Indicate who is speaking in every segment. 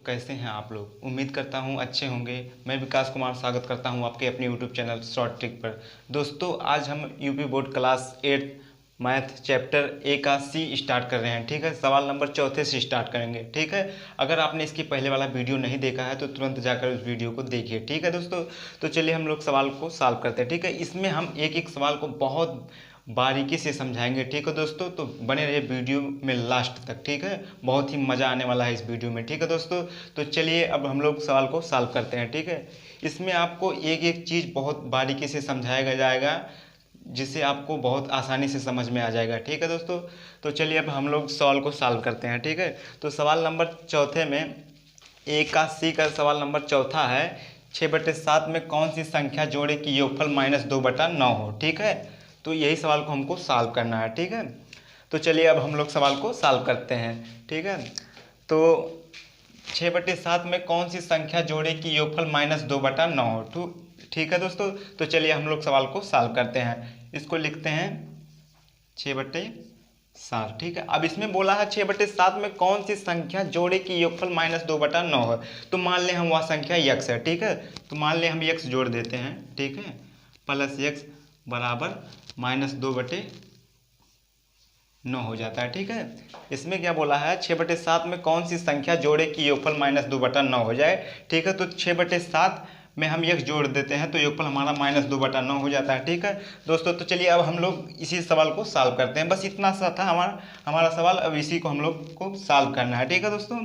Speaker 1: कैसे हैं आप लोग। उम्मीद करता हूं अच्छे होंगे। मैं विकास कुमार स्वागत करता हूं आपके अपने यूट्यूब चैनल शॉर्ट ट्रिक पर। दोस्तों आज हम UP board class 8 math chapter ए का सी स्टार्ट कर रहे हैं। ठीक है, सवाल नंबर चौथे से स्टार्ट करेंगे। ठीक है, अगर आपने इसकी पहले वाला वीडियो नहीं देखा है तो तुरंत जाकर उस वीडियो को देखिए। ठीक है दोस्तों, तो चलिए हम लोग सवाल को सॉल्व करते हैं। ठीक है, इसमें हम एक एक सवाल को बहुत बारीकी से समझाएंगे। ठीक है दोस्तों, तो बने रहिए वीडियो में लास्ट तक। ठीक है, बहुत ही मज़ा आने वाला है इस वीडियो में। ठीक है दोस्तों, तो चलिए अब हम लोग सवाल को सॉल्व करते हैं। ठीक है, इसमें आपको एक एक चीज़ बहुत बारीकी से समझाया जाएगा जिससे आपको बहुत आसानी से समझ में आ जाएगा। ठीक है दोस्तों, तो चलिए अब हम लोग सवाल को सॉल्व करते हैं। ठीक है, तो सवाल नंबर चौथे में ए का सी का सवाल नंबर चौथा है, 6/7 में कौन सी संख्या जोड़े कि योगफल -2/9 हो। ठीक है, तो यही सवाल को हमको सॉल्व करना है। ठीक है, तो चलिए अब हम लोग सवाल को सॉल्व करते हैं। ठीक है, तो 6/7 में कौन सी संख्या जोड़े कि योगफल -2/9 हो। ठीक है दोस्तों, तो चलिए हम लोग सवाल को सॉल्व करते हैं। इसको लिखते हैं 6/7। ठीक है, अब इसमें बोला है 6/7 में कौन सी संख्या जोड़े कि योगफल -2/9 है। तो मान लें हम वह संख्या यक्स है। ठीक है, तो मान लें हम यक्स जोड़ देते हैं। ठीक है, प्लस यक्स बराबर -2/9 हो जाता है। ठीक है, इसमें क्या बोला है 6/7 में कौन सी संख्या जोड़े कि योगफल -2/9 हो जाए। ठीक है, तो 6/7 में हम यक्स जोड़ देते हैं तो योगफल हमारा -2/9 हो जाता है। ठीक है दोस्तों, तो चलिए अब हम लोग इसी सवाल को सॉल्व करते हैं। बस इतना सा था हमारा हमारा सवाल, अब इसी को हम लोग को सॉल्व करना है। ठीक है दोस्तों,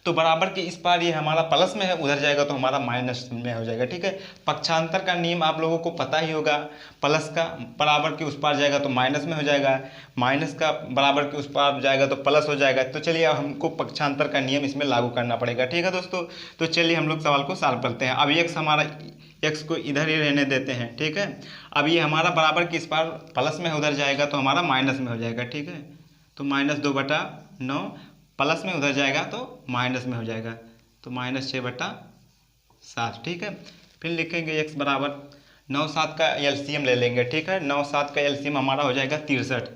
Speaker 1: तो बराबर के इस पार ये हमारा प्लस में है, उधर जाएगा तो हमारा माइनस में हो जाएगा। ठीक है, पक्षांतर का नियम आप लोगों को पता ही होगा। प्लस का बराबर के उस पार जाएगा तो माइनस में हो जाएगा, माइनस का बराबर के उस पार जाएगा तो प्लस हो जाएगा। तो चलिए अब हमको पक्षांतर का नियम इसमें लागू करना पड़ेगा। ठीक है दोस्तों, तो चलिए हम लोग सवाल को सॉल्व करते हैं। अब एक्स हमारा एक्स को इधर ही रहने देते हैं। ठीक है, अब ये हमारा बराबर के इस पार प्लस में उधर जाएगा तो हमारा माइनस में हो जाएगा। ठीक है, तो -2/9 प्लस में उधर जाएगा तो माइनस में हो जाएगा, तो -6/7। ठीक है, फिर लिखेंगे x बराबर 9 7 का एलसीएम ले लेंगे। ठीक है, 9 7 का एलसीएम हमारा हो जाएगा 63।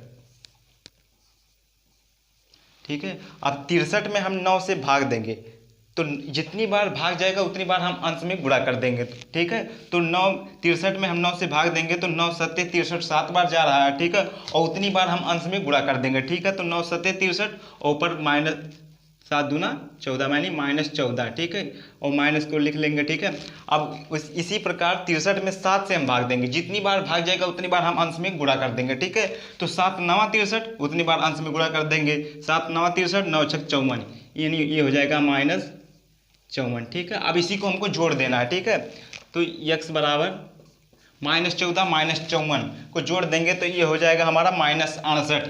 Speaker 1: ठीक है, अब 63 में हम 9 से भाग देंगे तो जितनी बार भाग जाएगा उतनी बार हम अंश में गुणा कर देंगे। ठीक है, तो 9 63 में हम 9 से भाग देंगे तो 9 7 63 7 बार जा रहा है। ठीक है, और उतनी बार हम अंश में गुणा कर देंगे। ठीक है, तो 9 7 63 और ऊपर -7 दूना 14 यानी -14। ठीक है, और माइनस को लिख लेंगे। ठीक है, अब इसी प्रकार 63 में 7 से हम भाग देंगे, जितनी बार भाग जाएगा उतनी बार हम अंश में गुणा कर देंगे। ठीक है, तो 7 9 63 उतनी बार अंश में गुणा कर देंगे, 7 9 63 9 6 54, यानी ये हो जाएगा -54। ठीक है, अब इसी को हमको जोड़ देना है। ठीक है, तो x बराबर -14 -54 को जोड़ देंगे तो ये हो जाएगा हमारा -68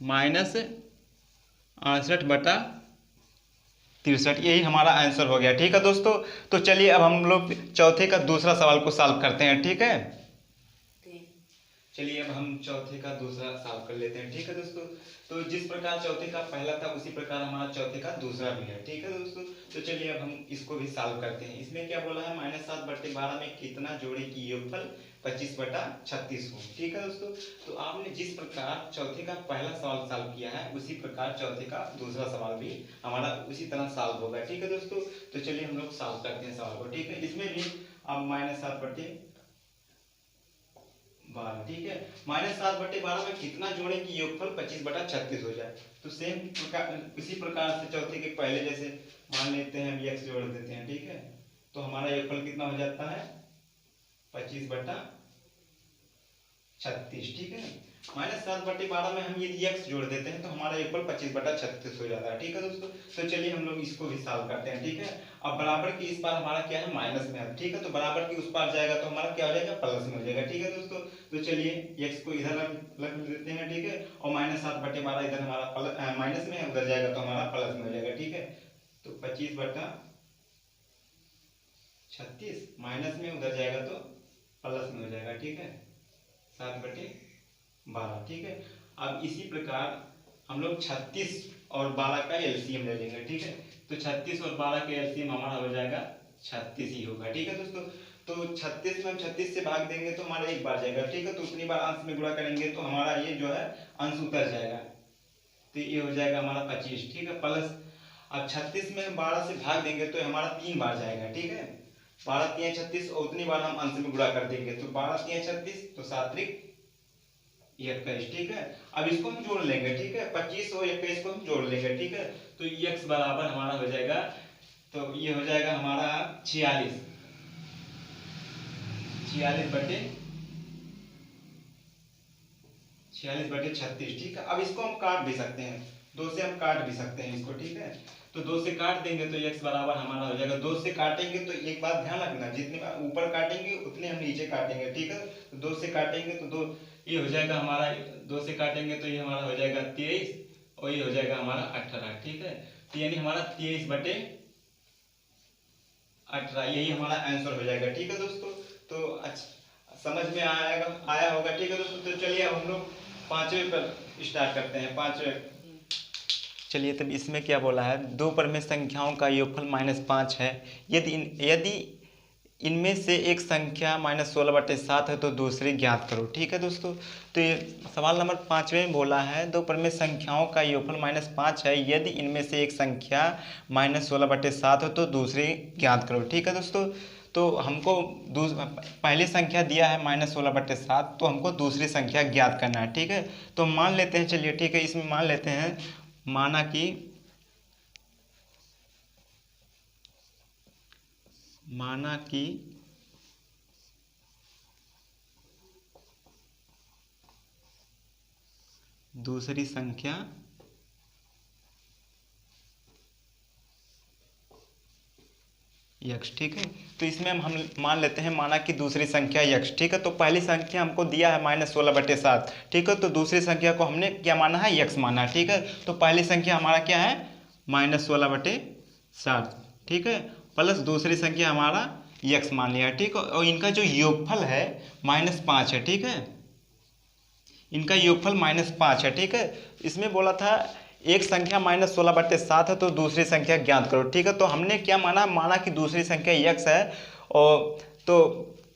Speaker 1: -68/63। यही हमारा आंसर हो गया। ठीक है दोस्तों, तो चलिए अब हम लोग चौथे का दूसरा सवाल को सॉल्व करते हैं। ठीक है, चलिए अब हम चौथे का दूसरा सॉल्व कर लेते हैं। ठीक है दोस्तों, तो जिस प्रकार चौथे का पहला था उसी प्रकार हमारा चौथे का दूसरा भी है। ठीक है दोस्तों, तो चलिए अब हम इसको भी सॉल्व करते हैं। इसमें क्या बोला है -7/12 में कितना जोड़े कि योगफल 25/36 हो। ठीक है दोस्तों, तो आपने जिस प्रकार चौथे का पहला सवाल सॉल्व किया है उसी प्रकार चौथे का दूसरा सवाल भी हमारा उसी तरह सॉल्व होगा। ठीक है दोस्तों, तो चलिए हम लोग सॉल्व करते हैं सवाल को। ठीक है, इसमें भी अब -7/12। ठीक है, -7/12 में कितना जोड़े कि योगफल 25/36 हो जाए। तो सेम प्रकार इसी प्रकार से चौथे के पहले जैसे मान लेते हैं हम x जोड़ देते हैं। ठीक है, तो हमारा योगफल कितना हो जाता है 25/36। ठीक है, -7/12 में हम यदि x जोड़ देते हैं तो हमारा योगफल 25/36 हो जाता है। ठीक है दोस्तों, तो चलिए हम लोग इसको भी सॉल्व करते हैं। ठीक है, अब बराबर की इस पार हमारा क्या है माइनस में है। ठीक है, तो बराबर की उस पार जाएगा तो हमारा क्या हो जाएगा प्लस में हो जाएगा। ठीक है दोस्तों, तो चलिए x को इधर रख देते हैं। ठीक है, और -7/12 इधर हमारा माइनस में है, उधर जाएगा तो हमारा प्लस में हो जाएगा। ठीक है, तो 25/36 माइनस में उधर जाएगा तो प्लस में हो जाएगा। ठीक है, 7/12। ठीक है, अब इसी प्रकार हम लोग 36 और 12 का एलसीएम ले लेंगे। ठीक है, तो 36 और 12 का एलसीएम हमारा हो जाएगा 36 ही होगा। ठीक है दोस्तों, तो 36 में हम 36 से भाग देंगे तो हमारा एक बार जाएगा। ठीक है, तो उतनी बार अंश में गुणा करेंगे तो हमारा ये जो है अंश उतर जाएगा, तो ये हो जाएगा हमारा 25। ठीक है, प्लस अब 36 में हम 12 से भाग देंगे तो हमारा 3 बार जाएगा, ठीक है। 12 3 36 और उतनी बार हम अंश में गुणा कर देंगे, तो 12 3 36 तो 7 3 21, ठीक है। अब इसको हम जोड़ लेंगे, ठीक है, 25 और 21 को हम जोड़ लेंगे, ठीक है। तो x बराबर हमारा हो जाएगा, तो ये हो जाएगा हमारा 46 बटे 36, ठीक है। अब इसको हम काट भी सकते हैं, 2 से हम काट भी सकते हैं इसको, ठीक है। तो 2 से काट देंगे तो x बराबर हमारा हो जाएगा, 2 से काटेंगे तो एक बात ध्यान रखना, जितने बार ऊपर काटेंगे उतने हम नीचे काटेंगे, ठीक है। तो 2 से काटेंगे तो 2 ये हो जाएगा हमारा, 2 से काटेंगे तो ये हमारा हो जाएगा 23 और ये हो जाएगा हमारा 18, ठीक है। तो यानी हमारा 23 बटे 18 यही हमारा आंसर हो जाएगा, ठीक है दोस्तों। तो अच्छा समझ में आया होगा, ठीक है दोस्तों। तो चलिए अब हम लोग 5वें पर स्टार्ट करते हैं, 5वें। चलिए तब इसमें क्या बोला है, दो परमेय संख्याओं का योगफल -5 है, यदि इनमें से एक संख्या -16/7 है तो दूसरी ज्ञात करो, ठीक है दोस्तों। तो ये सवाल नंबर 5वें में बोला है, दो परमेय संख्याओं का योगफल -5 है, यदि इनमें से एक संख्या -16/7 हो तो दूसरी ज्ञात करो, ठीक है दोस्तों। तो हमको पहली संख्या दिया है -16/7, तो हमको दूसरी संख्या ज्ञात करना है, ठीक है। तो मान लेते हैं, चलिए ठीक है, इसमें मान लेते हैं, माना कि दूसरी संख्या यक्ष, ठीक है। तो इसमें हम मान लेते हैं, माना कि दूसरी संख्या यक्ष, ठीक है। तो पहली संख्या हमको दिया है -16/7, ठीक है। तो दूसरी संख्या को हमने क्या माना है, यक्ष माना है, ठीक है। तो पहली संख्या हमारा क्या है, -16/7, ठीक है, प्लस दूसरी संख्या हमारा यक्ष मान लिया, ठीक है। और इनका जो योगफल है -5 है, ठीक है। इनका योगफल -5 है, ठीक है। इसमें बोला था एक संख्या -16/7 है तो दूसरी संख्या ज्ञात करो, ठीक है। तो हमने क्या माना कि दूसरी संख्या यक्ष है, और तो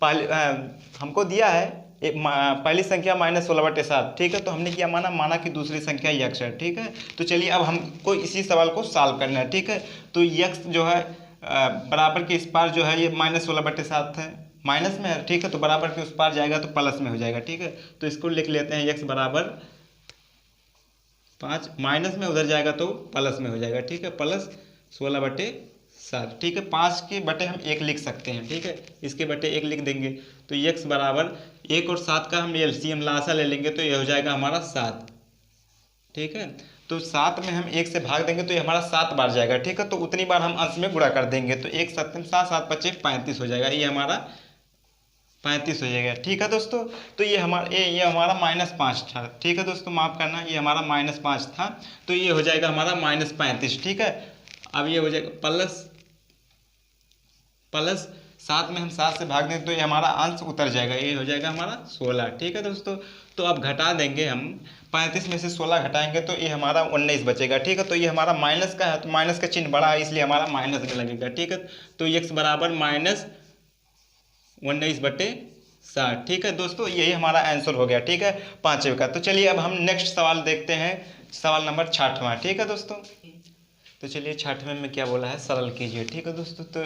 Speaker 1: हमको दिया है पहली संख्या -16/7, ठीक है। तो हमने क्या माना कि दूसरी संख्या यक्ष है, ठीक है। तो चलिए अब हमको इसी सवाल को सॉल्व करना है, ठीक है। तो यक्ष जो है बराबर के इस पार जो है ये -16/7 है, माइनस में है, ठीक है। तो बराबर के उस पार जाएगा तो प्लस में हो जाएगा, ठीक है। तो इसको लिख लेते हैं, x बराबर 5, माइनस में उधर जाएगा तो प्लस में हो जाएगा, ठीक है, +16/7, ठीक है। 5 के बटे हम 1 लिख सकते हैं, ठीक है, इसके बटे 1 लिख देंगे। तो x बराबर 1 और 7 का हम एलसीएम लासा ले लेंगे तो ये हो जाएगा हमारा 7, ठीक है। तो 7 में हम 1 से भाग देंगे तो ये हमारा 7 बार जाएगा, ठीक है। तो उतनी बार हम अंश में गुणा कर देंगे, तो 1 7 7 7 5 35 हो जाएगा, ये हमारा 35 हो जाएगा, ठीक है दोस्तों। तो ये हमारा -5 था, ठीक है दोस्तों, माफ़ करना, ये हमारा -5 था, तो ये हो जाएगा हमारा -35, ठीक है। अब ये हो जाएगा प्लस 7 में हम 7 से भाग दें तो ये हमारा अंश उतर जाएगा, ये हो जाएगा हमारा 16, ठीक है दोस्तों। तो अब घटा देंगे हम, 35 में से 16 घटाएंगे तो ये हमारा 19 बचेगा, ठीक है। तो ये हमारा माइनस का है, तो माइनस का चिन्ह बड़ा है इसलिए हमारा माइनस में लगेगा, ठीक है। तो x बराबर -19/60, ठीक है दोस्तों, यही हमारा आंसर हो गया, ठीक है, 5वें का। तो चलिए अब हम नेक्स्ट सवाल देखते हैं, सवाल नंबर 6वां, ठीक है दोस्तों। तो चलिए 6वें में क्या बोला है, सरल कीजिए, ठीक है दोस्तों। तो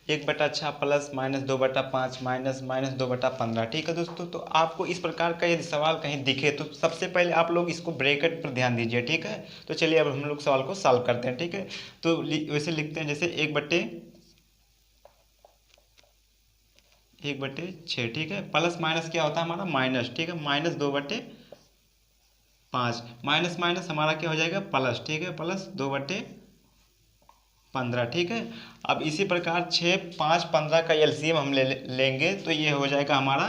Speaker 1: 1/6 प्लस -2/5 -2/15, ठीक है दोस्तों। तो आपको इस प्रकार का यदि सवाल कहीं दिखे तो सबसे पहले आप लोग इसको ब्रैकेट पर ध्यान दीजिए, ठीक है। तो चलिए अब हम लोग सवाल को सॉल्व करते हैं, ठीक है। तो वैसे लिखते हैं, जैसे 1/6, ठीक है, प्लस माइनस क्या होता है हमारा माइनस, ठीक है, -2/5, माइनस माइनस हमारा क्या हो जाएगा प्लस, ठीक है, +2/15, ठीक है। अब इसी प्रकार 6 5 15 का एलसीएम हम लेंगे तो ये हो जाएगा हमारा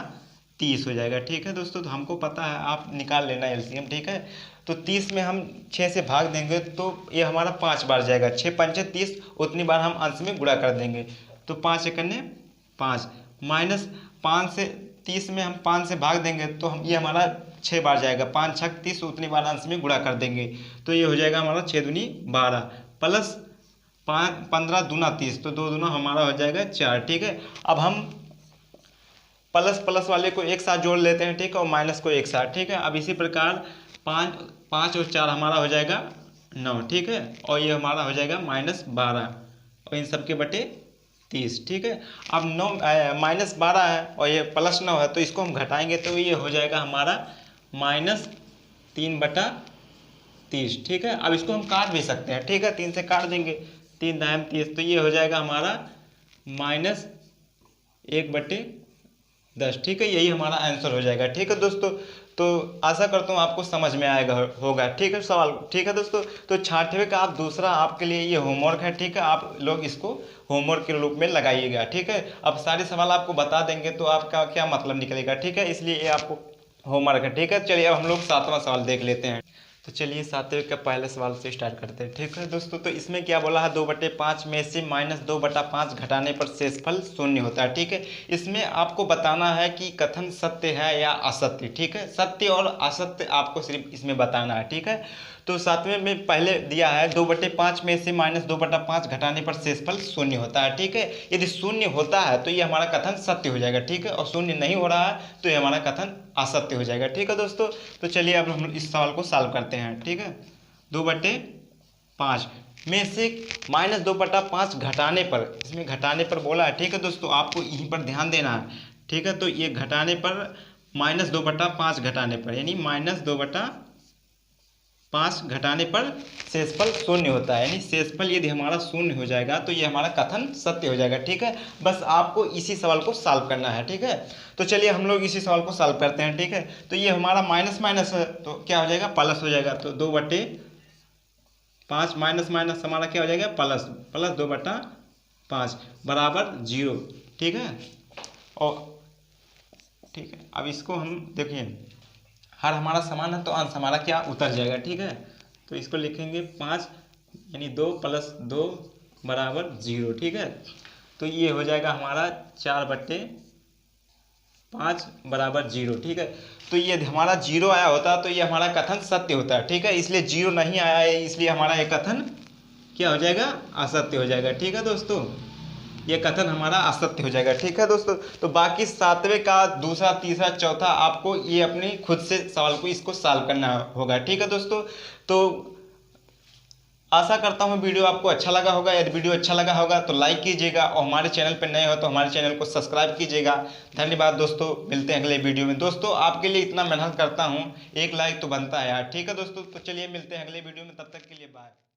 Speaker 1: 30 हो जाएगा, ठीक है दोस्तों। तो हमको पता है, आप निकाल लेना एलसीएम, ठीक है। तो 30 में हम 6 से भाग देंगे तो ये हमारा 5 बार जाएगा, 6 पंचे 30, उतनी बार हम अंश में गुणा कर देंगे, तो 5 एकने 5, माइनस 5 से 30 में हम 5 से भाग देंगे तो हम ये हमारा 6 बार जाएगा, 5 6 30, उतनी बार अंश में गुणा कर देंगे तो ये हो जाएगा हमारा 6 दूनी 12, प्लस 5 15 दूना 30, तो 2 दूना हमारा हो जाएगा 4, ठीक है। अब हम प्लस प्लस वाले को एक साथ जोड़ लेते हैं, ठीक है, और माइनस को एक साथ, ठीक है। अब इसी प्रकार 5 5 और 4 हमारा हो जाएगा 9, ठीक है। और ये हमारा हो जाएगा -12 और इन सब के बटे 30, ठीक है। अब 9 -12 है और ये +9 है, तो इसको हम घटाएंगे तो ये हो जाएगा हमारा -3/30, ठीक है। अब इसको हम काट भी सकते हैं, ठीक है, 3 से काट देंगे, 3 दाएं 30, तो ये हो जाएगा हमारा -1/10, ठीक है। यही हमारा आंसर हो जाएगा, ठीक है दोस्तों। तो आशा करता हूँ आपको समझ में आएगा होगा, ठीक है सवाल, ठीक है दोस्तों। तो 6ठवें का आप दूसरा आपके लिए ये होमवर्क है, ठीक है। आप लोग इसको होमवर्क के रूप में लगाइएगा, ठीक है। अब सारे सवाल आपको बता देंगे तो आपका क्या मतलब निकलेगा, ठीक है, इसलिए ये आपको होमवर्क है, ठीक है। चलिए अब हम लोग 7वां सवाल देख लेते हैं। तो चलिए 7वें का पहले सवाल से स्टार्ट करते हैं, ठीक है दोस्तों। तो इसमें क्या बोला है, 2/5 में से -2/5 घटाने पर शेषफल 0 होता है, ठीक है। इसमें आपको बताना है कि कथन सत्य है या असत्य, ठीक है। सत्य और असत्य आपको सिर्फ इसमें बताना है, ठीक है। तो 7वें में पहले दिया है 2/5 में से -2/5 घटाने पर शेषफल 0 होता है, ठीक है। यदि 0 होता है तो ये हमारा कथन सत्य हो जाएगा, ठीक है। और 0 नहीं हो रहा है तो ये हमारा कथन असत्य हो जाएगा, ठीक है दोस्तों। तो चलिए अब हम इस सवाल को सॉल्व करते हैं, ठीक है। 2/5 में से -2/5 घटाने पर, इसमें घटाने पर बोला है, ठीक है दोस्तों, आपको यहीं पर ध्यान देना है, ठीक है। तो ये घटाने पर -2/5 घटाने पर यानी -2/5 घटाने पर शेषफल 0 होता है, यानी शेषफल यदि हमारा 0 हो जाएगा तो ये हमारा कथन सत्य हो जाएगा, ठीक है। बस आपको इसी सवाल को सॉल्व करना है, ठीक है। तो चलिए हम लोग इसी सवाल को सॉल्व करते हैं, ठीक है। तो ये हमारा माइनस माइनस है तो क्या हो जाएगा, प्लस हो जाएगा। तो 2/5 माइनस माइनस हमारा क्या हो जाएगा, प्लस 2/5 बराबर 0, ठीक है। और ठीक है, अब इसको हम देखिए, हर हमारा समान है तो अंश हमारा क्या उतर जाएगा, ठीक है। तो इसको लिखेंगे 5 यानी 2 + 2 बराबर 0, ठीक है। तो ये हो जाएगा हमारा 4/5 बराबर 0, ठीक है। तो ये हमारा 0 आया होता तो ये हमारा कथन सत्य होता है, ठीक है। इसलिए 0 नहीं आया है, इसलिए हमारा ये कथन क्या हो जाएगा, असत्य हो जाएगा, ठीक है दोस्तों। ये कथन हमारा असत्य हो जाएगा, ठीक है दोस्तों। तो बाकी 7वें का दूसरा, तीसरा, चौथा आपको ये अपनी खुद से सवाल को इसको सॉल्व करना होगा, ठीक है दोस्तों। तो आशा करता हूँ वीडियो आपको अच्छा लगा होगा। यदि वीडियो अच्छा लगा होगा तो लाइक कीजिएगा और हमारे चैनल पर नए हो तो हमारे चैनल को सब्सक्राइब कीजिएगा। धन्यवाद दोस्तों, मिलते हैं अगले वीडियो में। दोस्तों आपके लिए इतना मेहनत करता हूँ, एक लाइक तो बनता है यार, ठीक है दोस्तों। तो चलिए मिलते हैं अगले वीडियो में, तब तक के लिए बाय।